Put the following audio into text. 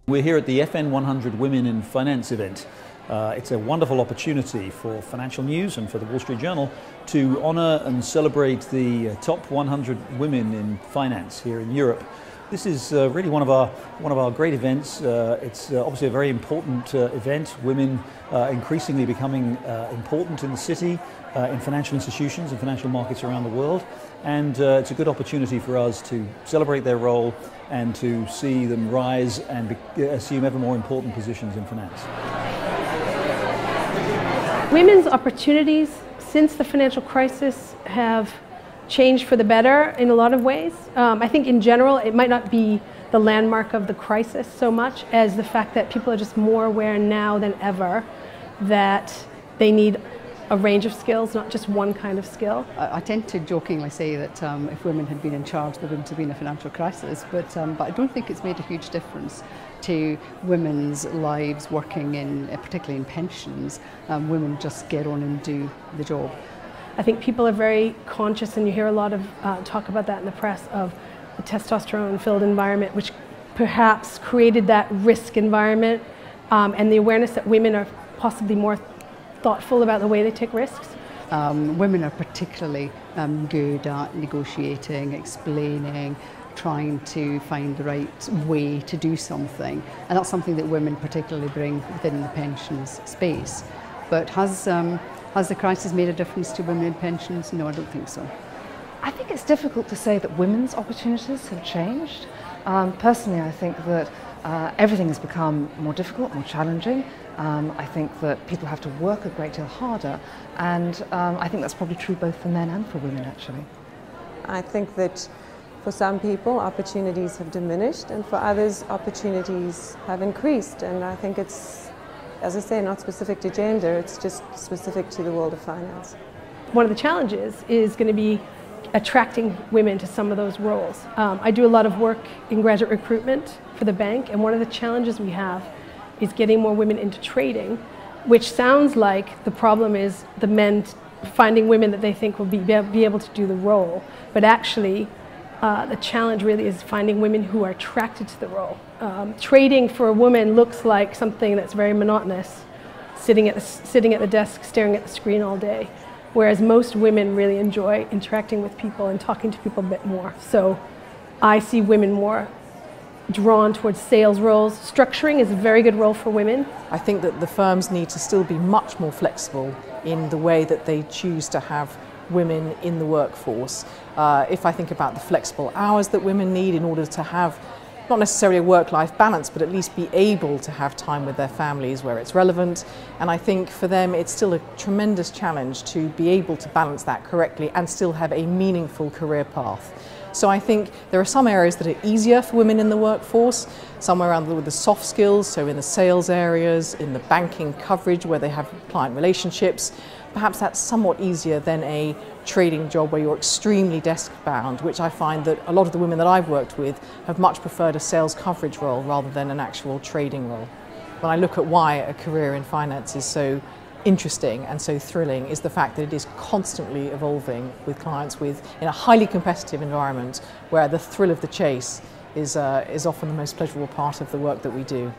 We're here at the FN100 Women in Finance event. It's a wonderful opportunity for Financial News and for the Wall Street Journal to honour and celebrate the top 100 women in finance here in Europe. This is really one of our great events. It's obviously a very important event. Women increasingly becoming important in the city, in financial institutions and financial markets around the world. And it's a good opportunity for us to celebrate their role and to see them rise and assume ever more important positions in finance. Women's opportunities since the financial crisis have changed for the better in a lot of ways. I think in general it might not be the landmark of the crisis so much as the fact that people are just more aware now than ever that they need a range of skills, not just one kind of skill. I tend to jokingly say that if women had been in charge there wouldn't have been a financial crisis, but I don't think it's made a huge difference to women's lives working in, particularly in pensions. Women just get on and do the job. I think people are very conscious, and you hear a lot of talk about that in the press, of the testosterone-filled environment, which perhaps created that risk environment, and the awareness that women are possibly more thoughtful about the way they take risks. Women are particularly good at negotiating, explaining, trying to find the right way to do something, and that's something that women particularly bring within the pensions space. But has the crisis made a difference to women in pensions? No, I don't think so. I think it's difficult to say that women's opportunities have changed. Personally, I think that everything has become more difficult, more challenging. I think that people have to work a great deal harder, and I think that's probably true both for men and for women, actually. I think that for some people opportunities have diminished, and for others opportunities have increased, and I think it's, as I say, not specific to gender, it's just specific to the world of finance. One of the challenges is going to be attracting women to some of those roles. I do a lot of work in graduate recruitment for the bank, and one of the challenges we have is getting more women into trading, which sounds like the problem is the men finding women that they think will be able to do the role. But actually, the challenge really is finding women who are attracted to the role. Trading for a woman looks like something that's very monotonous, sitting at the desk, staring at the screen all day, whereas most women really enjoy interacting with people and talking to people a bit more. So I see women more drawn towards sales roles. Structuring is a very good role for women. I think that the firms need to still be much more flexible in the way that they choose to have women in the workforce. If I think about the flexible hours that women need in order to have not necessarily a work-life balance, but at least be able to have time with their families where it's relevant. And I think for them it's still a tremendous challenge to be able to balance that correctly and still have a meaningful career path. So I think there are some areas that are easier for women in the workforce, somewhere around with the soft skills, so in the sales areas, in the banking coverage where they have client relationships. Perhaps that's somewhat easier than a trading job where you're extremely desk bound, which I find that a lot of the women that I've worked with have much preferred a sales coverage role rather than an actual trading role. When I look at why a career in finance is so interesting and so thrilling, is the fact that it is constantly evolving with clients in a highly competitive environment where the thrill of the chase is often the most pleasurable part of the work that we do.